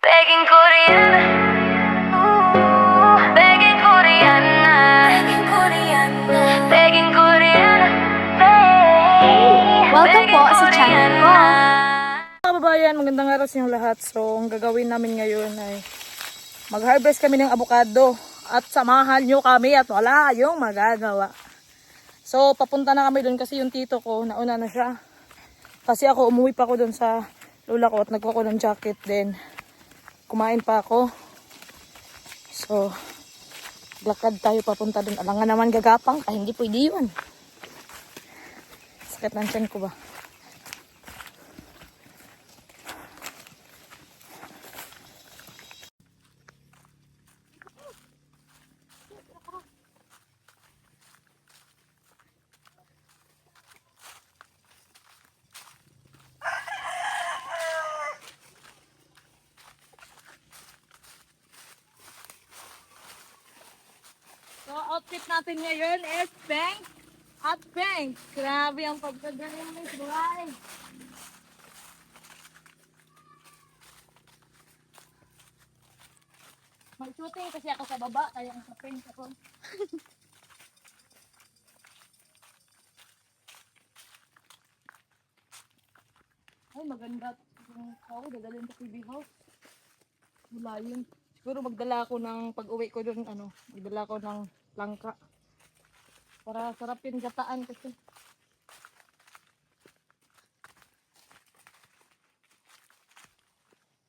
Begging Korean, begging Korean, begging Korean, begging Korean. Welcome po sa channel ko. Mga kababayan, magandang araw sa inyong lahat. So, ang gagawin namin ngayon ay mag-harvest kami ng avocado at samahan nyo kami at wala yung magagawa. So, papunta na kami doon kasi yung tito ko, nauna na siya. Kasi ako, umuwi pa ako doon sa lola ko at nagkuha ko ng jacket din. Kumain pa ako. So, lakad tayo papunta doon. Alangan naman gagapang, ay hindi pwede yun. Sakit ng tiyan ko ba? So, outfit natin ngayon is bank at bank. Grabe ang pagkagaling ng buhay. Mag-shooting kasi ako sa baba, kaya ang sa-pink ako. Ay, maganda. Yung ako, dadalhin sa TV house. Wala yun. Siguro magdala ako ng pag-uwi ko doon, magdala ko ng langka. Para sarapin gataan kasi.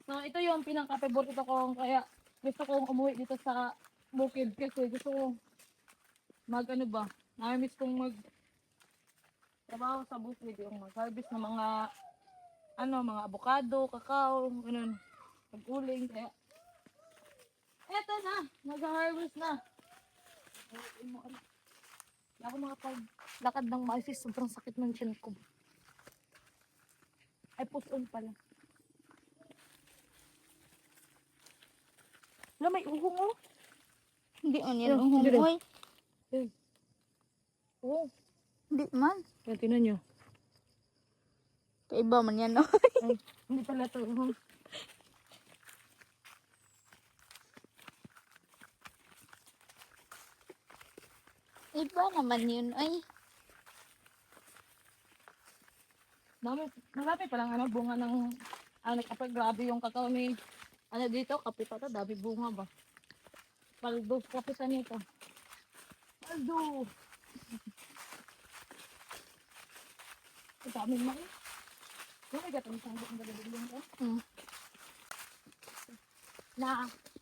So, ito yung pinaka-favorite ko kaya gusto kong umuwi dito sa bukid kasi gusto kong nami-miss kong trabaho sa bukid, yung mag-harvest ng mga avocado, kakao, ganun, pag-uling, kaya eto na, mag-harvest na. Hindi ako makapaglakad ng maayos, sobrang sakit ng tiyan ko. Ay, puson pala. Wala, may uhong oh. Hindi man Ayun, yan uhong hindi rin. oy. Ayun. Oh, Hindi man. yan, tinan nyo. Kaiba man yan oy. Ay, hindi pala ito uhong. Iba naman yun oy. Marami palang bunga ng kapag grabe yung kakao ni dito, kape pa to, dami bunga ba? Paldo, kape sa nito. Paldo! Ang dami mo eh. Yung may gatong sanggol ang gagawin ko.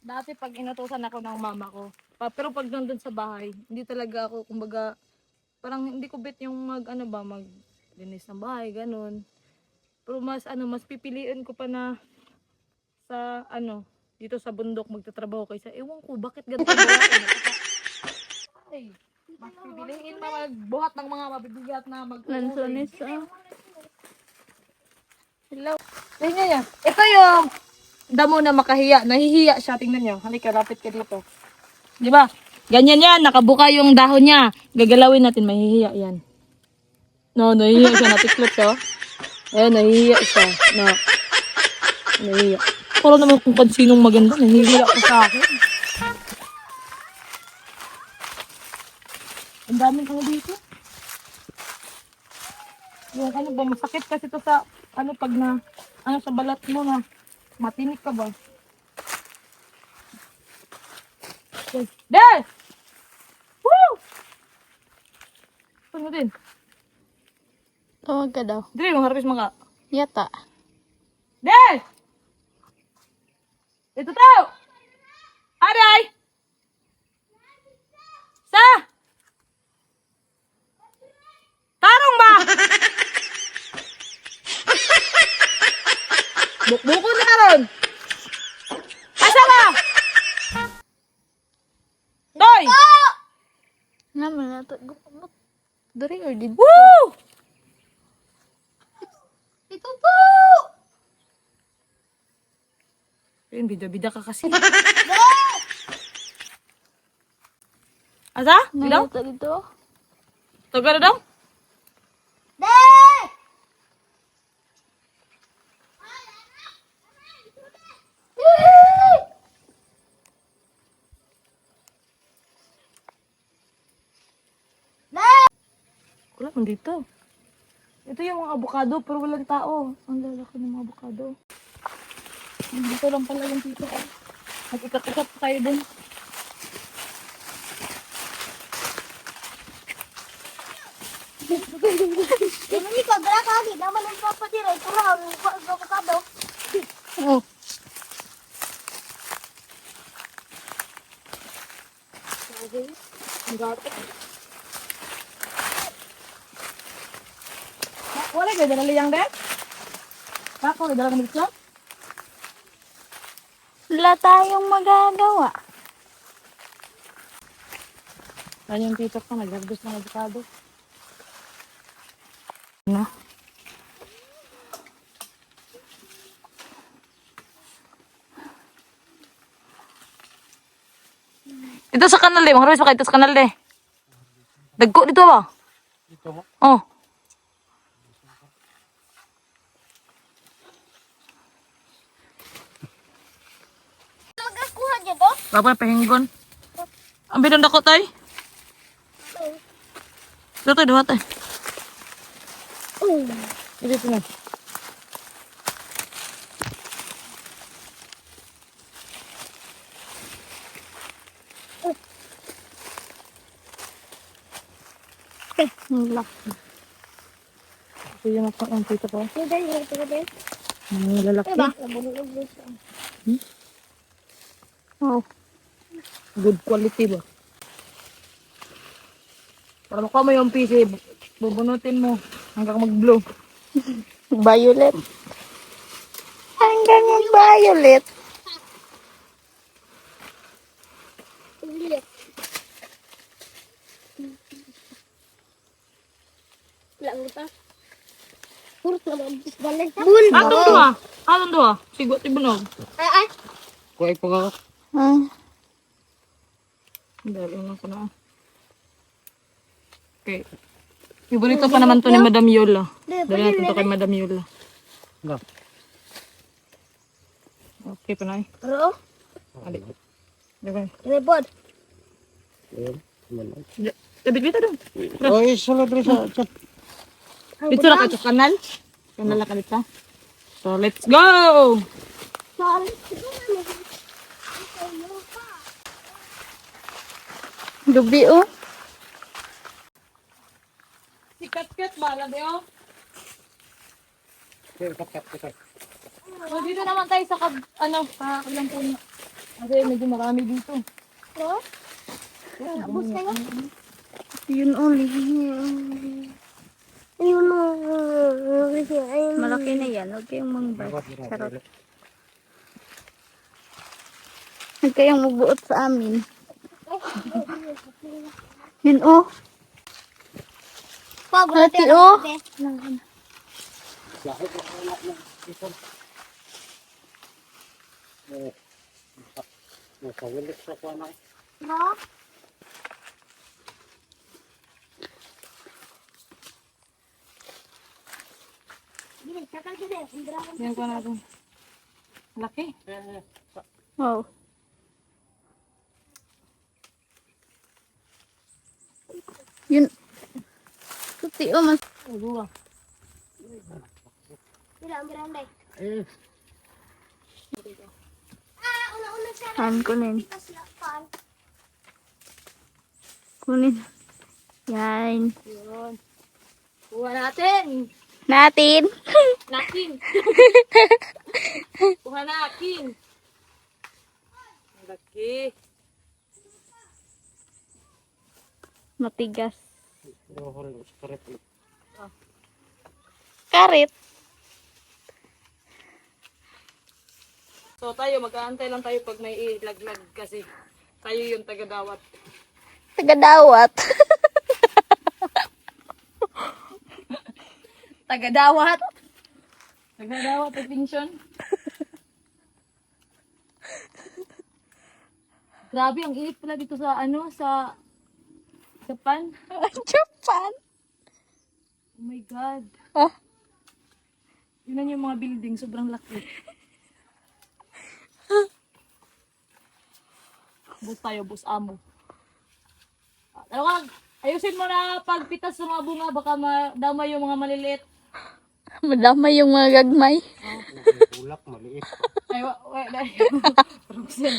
Dati pag inutusan ako ng mama ko, pero pag nandun sa bahay, hindi talaga ako, kumbaga, parang hindi ko bet yung maglinis ng bahay, ganun. Pero mas pipiliin ko pa na sa dito sa bundok magtatrabaho kaysa ewan ko bakit ganito ba ay mas pipiliin na magbuhat ng mga mabibigat na Lansones ah. Hello. tingnan niya, ito yung damo na makahiya, nahihiya siya, tingnan niyo, halika, lapit ka dito, di ba, ganyan yan, nakabuka yung dahon niya, gagalawin natin, mahihiya yan, nahihiya siya, natiklop siya, ayan, nahihiya siya, nahihiya. Para naman kung kansinong maganda, nahihiya ka sa akin. Ang daming dito. Yung ba, masakit kasi to sa, pag sa balat mo na, matinik ka ba? Des! Woo! Ano din? Tawag ka daw. Dili, mangharapis mga. Yata. Des! Ito tao! Aray! Sa! Tarong ba? Bukbuko na karon! Asa ba? Toy! Naman na to. Dari or did? Woo! Ito po! Ayun, bida-bida ka kasi. Asa? Dilaw? Nalata dito. Taga na daw? De! Wala man dito. Ito yung mga avocado pero walang tao. Ang lalaki ng mga avocado. Dito lang pala yung tito. Nag-ikat-ikat pa tayo dun. Ini ka gara kali naman ang papatira ito raw ng avocado. Oh. Ang gato. Wala kayo dala liyang dek? Bako, kayo dala kami dito? Wala tayong magagawa. Ano yung tito ko, nag-harvest ng avocado. Ano? Dito sa kanal eh, mag-harvest pa kayo dito sa kanal eh. Dagko dito ba? Dito ba? Oh. Magakuha dyan to? Baba pahinggon. Ang binong dako tay. Dito tayo, duha tayo. Dito na. Ang laki. Ito yung ang tito ko. Ito din. Mga lalaki. Diba? Nabulog gusto. Oh. Good quality ba? Para makuha mo yung PC, bubunutin mo hanggang mag-blow. Violet. Hanggang yung violet. Lang pa. Purus na balik. Atong duha. Atong duha. Sigot ibunog. Ay. Kuhay pa ka. Dali na ko na. Okay. Ibanito pa naman to ni Madam Yola. Dali natin to kay Madam Yola. No. Okay pa na eh. Pero, Adi. Diba? report. Tabit-bita dong. Oh, isulod rin sa chat. Dito na kayo sa kanal. Kanal na ka dito. So, let's go! Sorry. Gabi oh. Sikat-kat ba? Labi oh. Dito naman tayo sa kabilang puno. Kasi medyo marami dito. Pero, abos kayo. Yun only. Yun malaki na yan. Huwag kayong mangbas. Charot. Huwag kayong magbuot sa amin. Yun oh. Hati oh. No? Yan ko natin. Laki. Wow. Yun. Tuti oh mas. Dua. Kunin. Kunin. Yan. Yun. Kuha natin. Natin. Nakin. Kuha natin. Laki. Matigas. Karit. So tayo, mag-aantay lang tayo pag may ilaglag kasi tayo yung taga-dawat. Tagadawat. Taga-dawat? Taga-dawat, attention. Grabe, ang init pala dito sa sa Japan. Japan. Oh my God. Ah. Yun yung mga building, sobrang laki. Bus tayo, bus amo. Tawag! Ayusin mo na pagpitas ng mga bunga, baka madama yung mga maliliit. Madamay yung mga gagmay. Bulak, maliit. Ay, Roxen.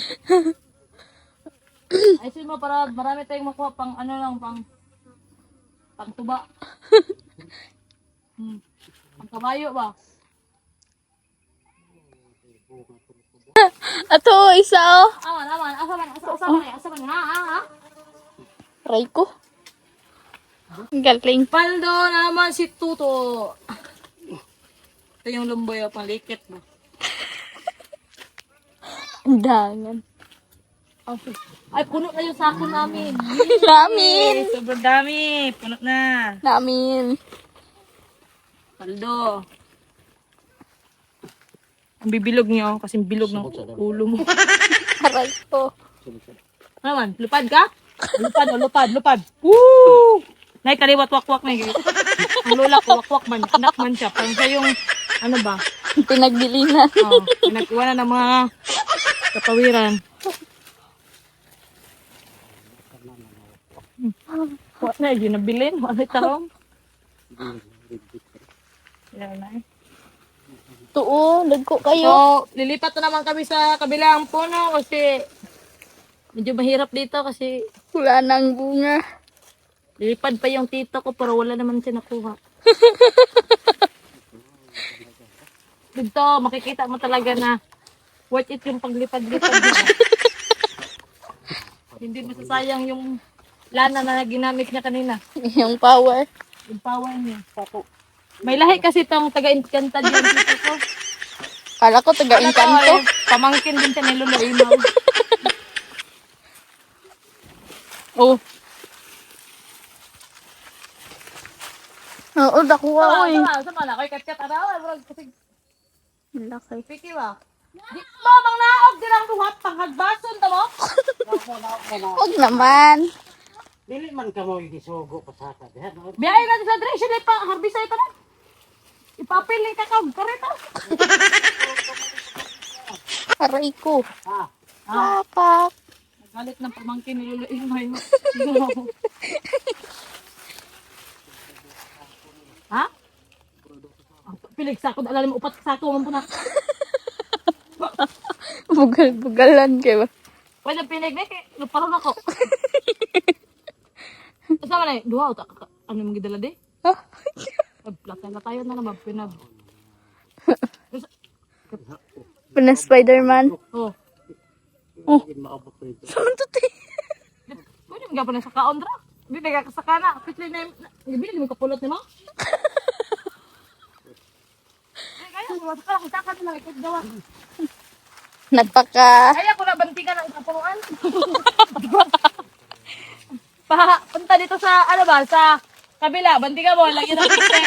Ayusin mo para marami tayong makuha pang ano lang, pang tuba. Pang kabayo ba? Ato, isa oh. Aman. Asa man. Ha? Aray ko. Galing. Paldo na naman si Tuto. Ito yung lumboy o panglikit mo. Andangan. Okay. Ay, puno na yung sako namin. Namin. Sobrang dami. Puno na. Namin. Paldo. Ang bibilog niyo kasi bilog ng ulo mo. Aray ko. Ano naman? Lupad ka? Lupad. Woo! Nay, kaliwat wakwak na yun. Ang lola ko, wakwak man. Anak man siya. Parang siya yung, ano ba? Pinagbilinan. Oh, pinag-iwanan ng mga kapawiran. What na, yun nabilin? Ano tarong? Yan na eh. Tuo, lagko kayo. So, lilipat na naman kami sa kabilang puno kasi medyo mahirap dito kasi Wala nang bunga. lilipad pa yung tito ko pero wala naman siya nakuha. Dito, makikita mo talaga na worth it yung paglipad-lipad niya. Hindi masasayang yung lana na ginamit niya kanina. Yung power. Yung power niya. May lahi kasi itong taga-Encantad yung tito ko. Kala ko taga-inkanto. Pamangkin din siya ni Lolo Imaw. Oh. Oo, nakuha ko eh. Sama na, kay kat-kat araw. Kasi Laki. piki ba? Di mo, mang naog din ang duhat, panghagbason ta mo. Huwag naman. Dili man ka mo gisugo pa sa ta. Diha no. Biyahe natin sa dre, sila pa, harbisay pa na. Ipapil ni kakao, kareta. Aray ko. Ha. Papak. Nagalit ng pamangkin ni Lolo Imay. Ha? Pilig sako, alam mo, upat sako man po na. Bugal-bugalan kayo. Pwede pinig na, luparon ako. Kasama na, duha, ano mong gidala di? Ah, Plata na tayo na naman, pinab. Pina Spider-Man. Oh, Hindi maabot ko ito. Saan to te? pwede mga pa na sa kaon dra. Hindi nagkakasaka na. Pitli na yung, ibili mo kapulot ni mo. Ay, kaya, masaka lang, saka na lang, ikot dawa. Nagpaka. Kaya ko na bantigan ang kapunuan. Punta dito sa, ano ba, sa kabila, bantigan mo, lagi na piste.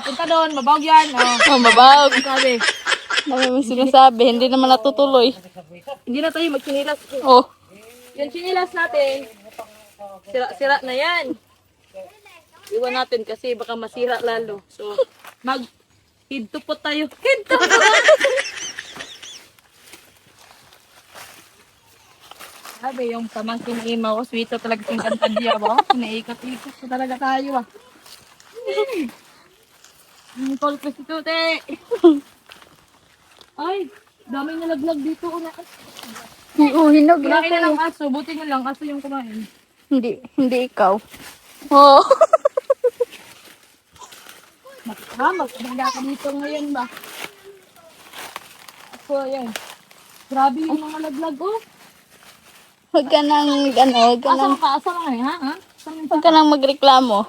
Punta doon, mabawag yan. Oh, Oh, mabawag. sabi. Dami mo sinasabi. Hindi naman natutuloy. Hindi na tayo magsinilas. Oh. Yung sinilas natin, sira na yan. Iwan natin kasi baka masira lalo. So, hidtupot tayo. Hidtupot! Sabi, yung pamangkin ni Imaw, sweet talaga yung kantadya ba? Naiikot-ikot ko talaga tayo ah. Ang call ko si Tute. Ay, daming nalaglag dito. Oo, hinog na Kinain na kayo. ng aso, buti na lang aso yung kumain. Hindi ikaw. Oh. Maganda ka dito ngayon ba? Ako, yan. Grabe yung mga laglag, oh. Huwag ka nang, huwag ka nang, Asa ka eh, ha? Saan yung huwag ka nang magreklamo.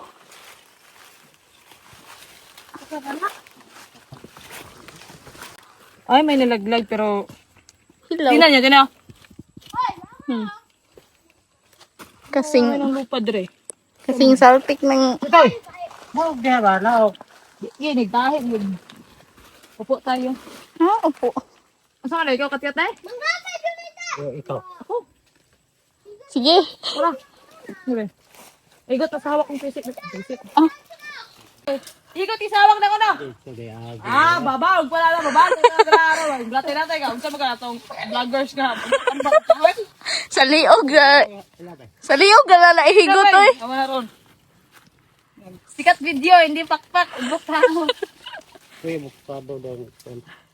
asa ka na? Ay, may nalaglag pero... Hello. Tingnan niya, tingnan. Kasing, Ay, ng lupa dre. kasing salpik ng, Ito. Mo diha ba lao. Ginig, dahil yun. Upo tayo. opo. Asa ka na, ikaw katiyat eh? Ito. Sige. Tara. Sige. Igot na sa hawak kong pisik. Pisik. Ah. Igot isawak na ko na. Ito di agi. Babawag pala na, babawag na. Blate natin ka. Unsa mo ka na itong vloggers ka. Sa liog, Sa liog na naihigot oy. Tama na ron. Sikat video, hindi pakpak. Ubok na ako. Uy, bukado daw.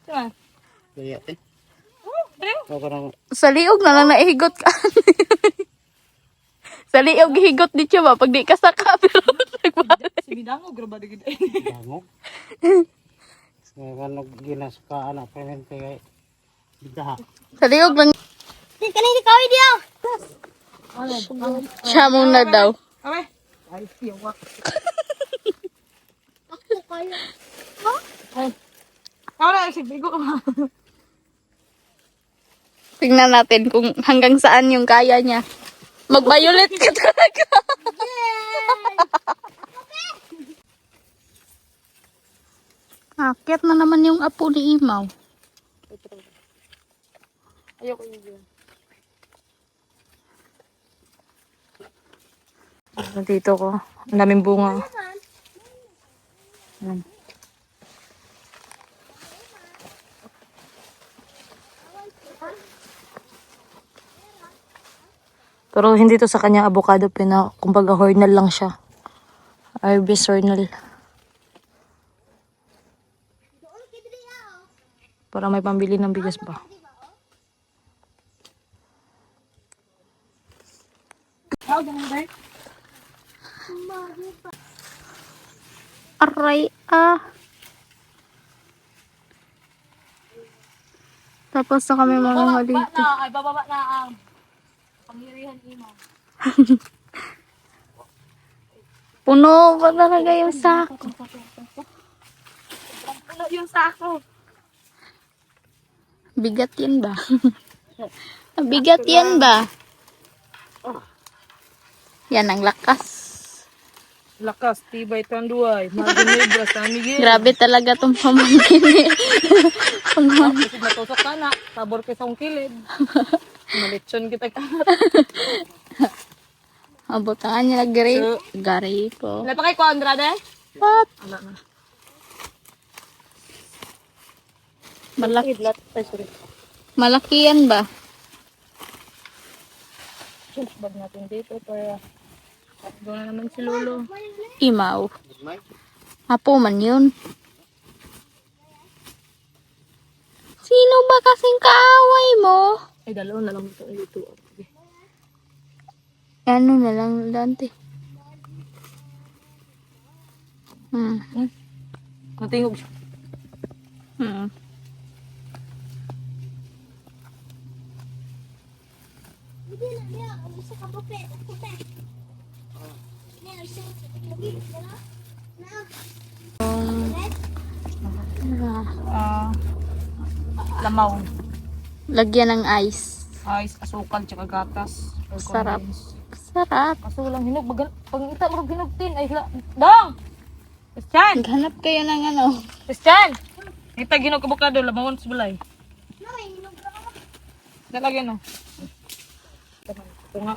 Saan? Kaya, Dre. ako nang Sa liog na lang naihigot ka. Sa liog higot di siya ba? Pag di ka saka, pero nagbalik. Si Bidango, graba di gid. dangog. Ngayon, ginasukaan ang premente kay bidaha. Sa liog lang. Siya muna daw. Awe. Ay, siyawa. Ahora, si Bigo. Tingnan natin kung hanggang saan yung kaya niya. Mag-violet ka talaga. Akyat na naman yung apo ni Imaw. Ayoko yun. Dito ko. Ang daming bunga. Ayan. Pero hindi to sa kanyang avocado, kumbaga hornal lang siya. Arbis hornal. Para may pambili ng bigas ba? Aray ah. Tapos na kami mga dito. Ay, bababa na ang pangyarihan imo. Puno pa talaga yung sako. Ano yung sako? Bigat yan ba? Bigat yan ba? Yan ang lakas. Lakas, tibay, tanduay, maginibra sa amigin. Grabe talaga tong pamangkin eh. Kasi natusok ka na, tabor ka sa kilid. Malitsyon kita ka. Abutangan niya gari po. Wala pa kay ko, Andrade? What? Wala na. Malaki, Ay, sorry. malaki yan ba? Bag natin dito para doon na naman si Lolo. Imaw. Apo man yun. Sino ba kasing kaaway mo? Ay, dalawa na lang ito. Ito. Okay. Ano na lang, Dante? Natingog siya. Hmm. Lamaw. Lagyan ng ice. Ice, asukal, tsaka gatas. Or Sarap. condensed. Sarap. Kaso lang hinog. Pag ita mo hinugtin. Ay, Dong! Christian! Maghanap kayo ng ano. Christian! Ita ginog kabukado. Lamawon sa balay. Dalagyan o. Tunga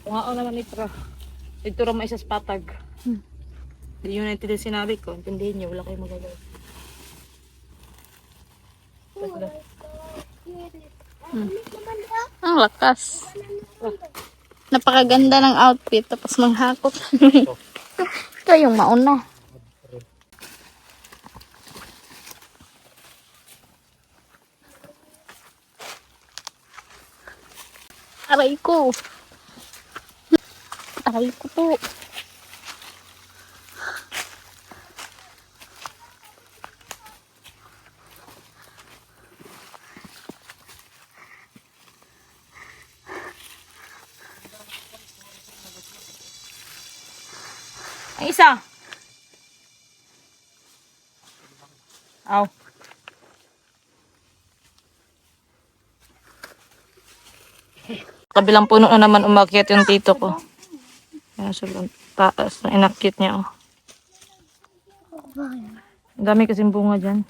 o naman itra. Ito rin may isa sa patag. Hindi yun ang tila sinabi ko. Intindihin niyo. Wala kayong magagawa. Ang lakas. Napakaganda ng outfit. Tapos manghakot. Ito yung mauna. Aray ko. Aray ko po. Ang isa. Aw. Kabilang puno na naman umakyat yung tito ko. Ayan, sobrang taas na inakyat niya. Oh. Ang dami kasing bunga dyan.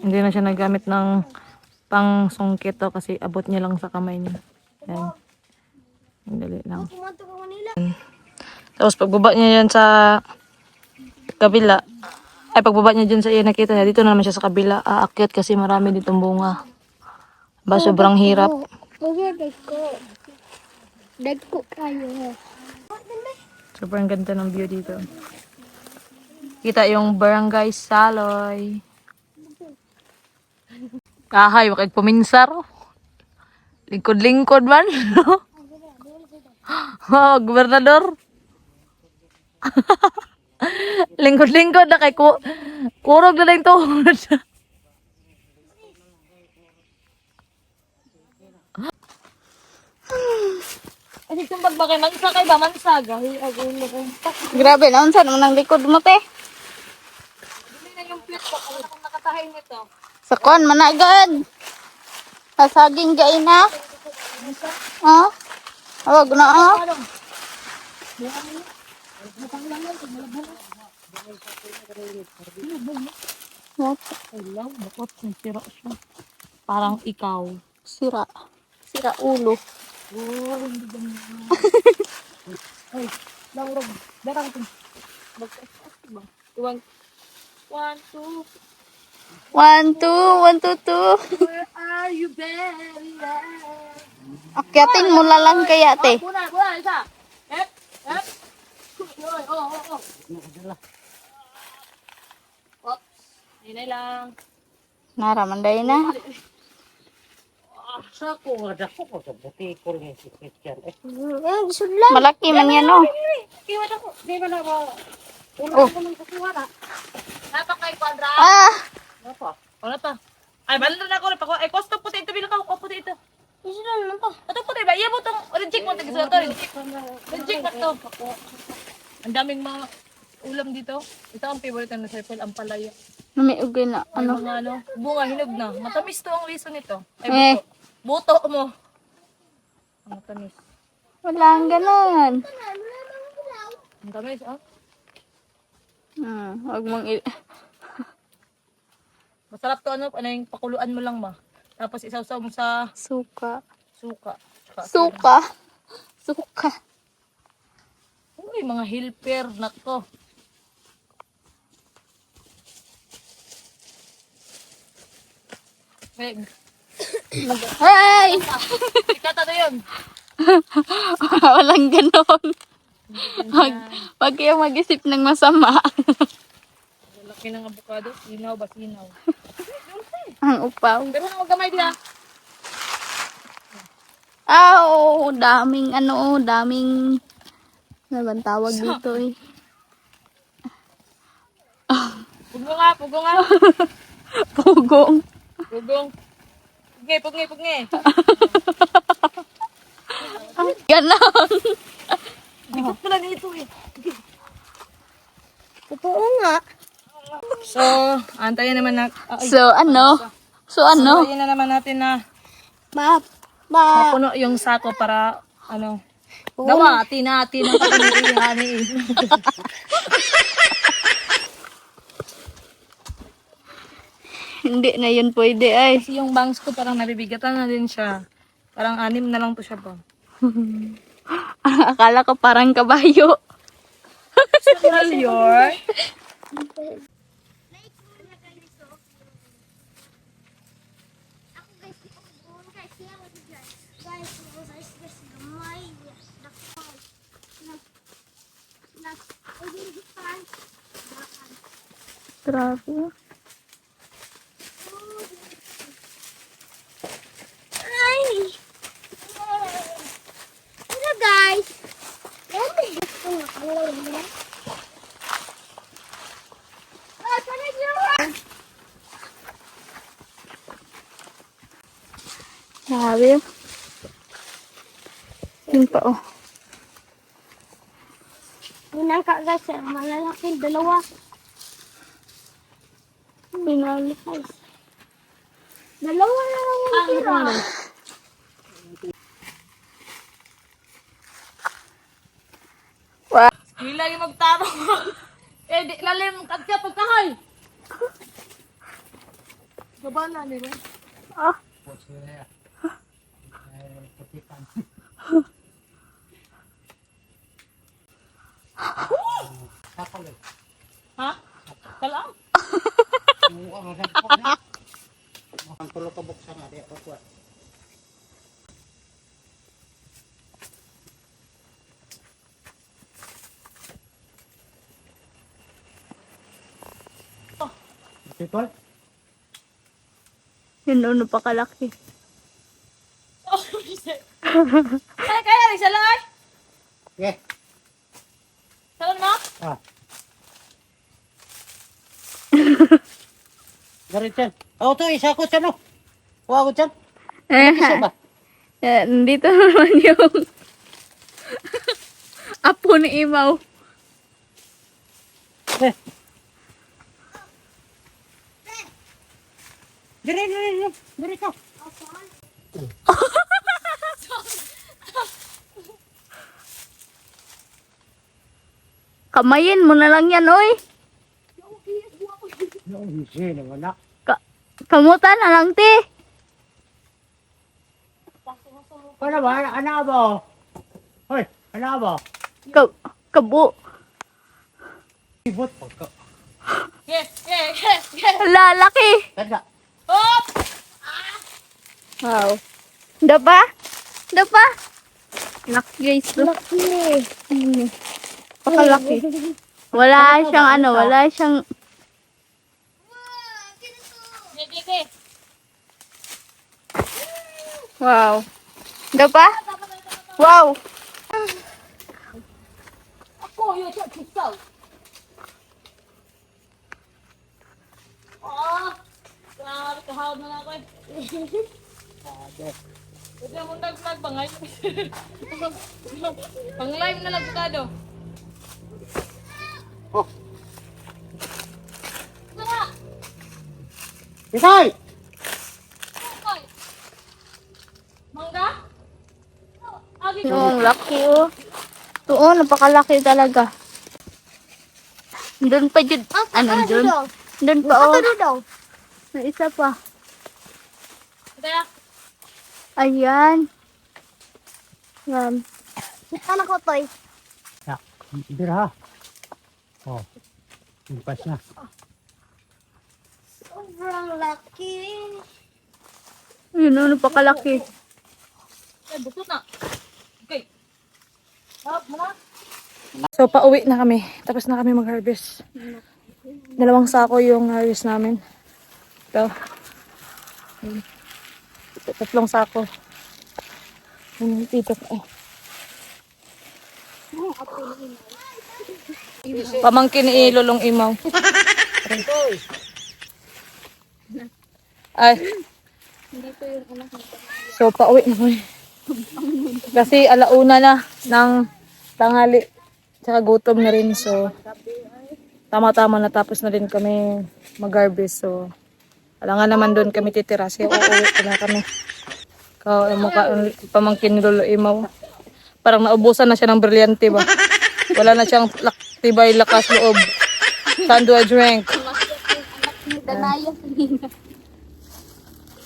Hindi na siya nagamit ng pang sungkit to kasi abot niya lang sa kamay niya. Yan. Ang dali lang. Tapos pagbaba niya yan sa kabila, ay pagbaba niya dyan sa iyo, nakita niya, dito na naman siya sa kabila. Aakyat kasi marami ditong bunga. Ba, sobrang hirap. Dagko kayo. Sobrang ganda ng view dito. Kita yung Barangay Saloy. Kahay, wakig puminsar. Lingkod-lingkod man. Oh, gobernador. Lingkod-lingkod na kay kurog na lang tuhod. Ay, itong bagbakay, mansa kay ba? Mansa, gahi, agulo ko. Grabe, naunsa naman ang likod mo, te. Hindi na yung plate ko, kung akong nakatahin nito. Sa kon, managad. Kasaging gay na. Oh? Awag na, oh. What? Hello, bakot, sira siya. Parang ikaw. Sira. Sira ulo. Ay, laurog. Darang ito. One, one, two. 1, 2, 1, 2, 2. Where are you, baby? Akyatin mo lang kaya, te. Buna, isa. Hep, hep. Oh. Oops. Hinay lang. Naramanday na. Sa ko nga dako ko sa butikol nga si Christian. Malaki man yan, oh. Iwan ako. Di ba na ba? Oh. Ko nang kukuha na. Napakay kwadra. Ah! Apa? Wala pa. Ay, bala na ako. Ay, kosto puti ito. Bilang ako puti ito. Ito naman pa. Ito puti ba? Iya mo itong reject mo. Tigisa ito. Reject mo ito. Ang daming mga ulam dito. Ito ang favorite na circle. Ang palaya. Namiugay na, Ay, ano. mga ano. Bunga, hinog na. Matamis to ang liso nito. Eh. Ay, buto. Buto mo. Ang matamis. Walang ganon. Ang tamis, ah. Huwag mong Masarap to ano yung pakuluan mo lang ma. Tapos isawsaw mo sa Suka. suka. Suka. Suka. Uy, mga helper, nako. Meg, Hey! ikata na yun. Walang ganon. Wag kayo mag-isip ng masama. Laki ng avocado. Sinaw ba sinaw? Ang upaw. Pero nang magamay diya. Oo, daming daming ano bang tawag dito eh. Pugo nga, pugo nga. Pugong. Pugong. Pugni. Ganon. Bigot pala nito eh. Oo nga. So, antayin naman na. So ano? So, antayin na naman natin na mapuno yung sako para ano. Dawati natin ang pagmirihan eh. Hindi na yun pwede ay. Kasi yung bangs ko parang nabibigatan na din siya. Parang 6 na lang to siya ba. Akala ko parang kabayo. Failure. Grabe. Hello guys. Grabe. Yun pa oh. Unang ka guys, malalaki dalawa. Pinalo. Dalawa na lang yung tira. Wow. Hindi lagi magtarong. Di lalim kagka pagkahay. Gabana, di ba? Ah. People? Yun, ano pa kalaki. Kaya rin sa lahat. Yeah. Salon mo? Ah. Garit yan. Oh, to isa ko dyan, oh. Kuha ko dyan. Isa ba? Nandito naman yung apo ni Imaw. Eh. Dire ka. Kamayin mo na lang yan, oy. Yung hindi naman na. Kamuta na lang, te. Ano ba? Ano ba? Hoy, ano ba? Kabu. Ibot pagka. Yes, yes, yes, yes. Lalaki. Tanda. Hop! Wow. Dapa? Dapa? Laki guys. Laki. Pakalaki. Wala siyang ano, wala siyang... Sige. Wow. Dapa? Wow. Ako, yun, siya, kisaw. Grabe, kahawad na ako eh. Pwede mo nag-vlog ba ngayon? Pang-live na lang bukado. Oh. Isay! Okay. Mangga? Agi ko. Yung laki oh. Oo, napakalaki talaga. Doon pa dyan. Ano doon? Doon pa oh. daw. May isa pa. Kaya, Ayan. Yan. Anak ko, Toy. Ya, dire ha. Oh. Impas na. Sobrang laki. Yun oh, napakalaki. busot na. Okay. Hop, muna. So, pauwi na kami. Tapos na kami mag-harvest. 2 sako yung harvest namin. Ito. 3 sako. Dito. Pamangkin ni Lolong Imaw. Ay. So, pauwi na kami. Kasi alauna na ng tanghali. Tsaka gutom na rin. So, tama-tama natapos na rin kami mag-harvest. So, alangan naman doon kami titira. Kasi uuwi na kami. Pamangkin ni Lolo Imaw. Parang naubusan na siya ng brilyante ba? Wala na siyang tibay lakas loob. Saan do I drink?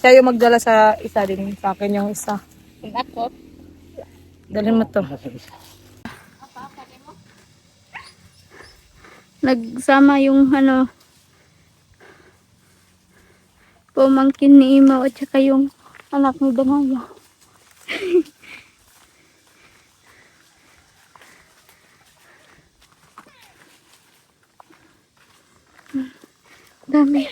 Siya yung magdala sa isa din. Sa akin yung isa. Dalhin mo to. Nagsama yung ano, pamangkin ni Imaw at saka yung anak ni Danaya. Dami.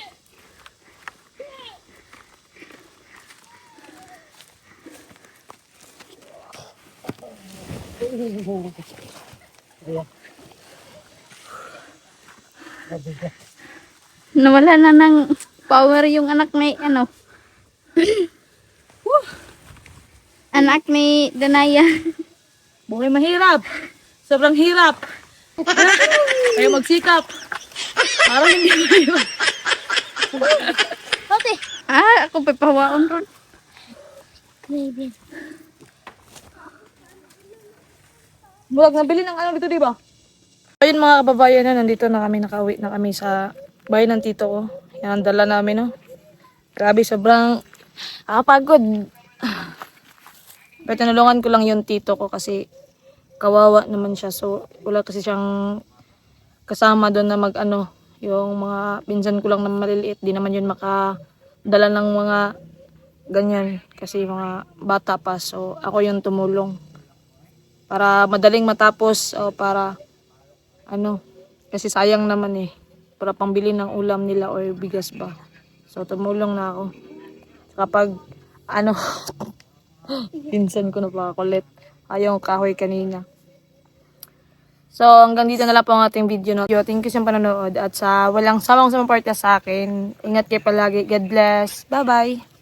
Nawala na ng power yung anak ni ano. Anak ni Danaya. Buhay mahirap. Sobrang hirap. Kaya magsikap. Parang hindi mahirap. Tote. Ah, ako papawaon ron. Baby. Bulag nabili ng ano dito, di ba? Ayun mga kababayan na, nandito na kami, nakauwi na kami sa bahay ng tito ko. Yan ang dala namin, no. Grabe, sobrang pagod. Pero tinulungan ko lang yung tito ko kasi kawawa naman siya. So, wala kasi siyang kasama doon na mag-ano. Yung mga pinsan ko lang na maliliit, di naman yun makadala ng mga ganyan. Kasi mga bata pa. So, ako yung tumulong. Para madaling matapos o para ano. Kasi sayang naman eh. para pambili ng ulam nila or bigas ba. So tumulong na ako. Kapag ano pinsan ko na pa kulit ayong kahoy kanina. So hanggang dito na lang po ang ating video, no. Thank you sa panonood at sa walang sawang sumuporta sa akin. Ingat kayo palagi. God bless. Bye bye.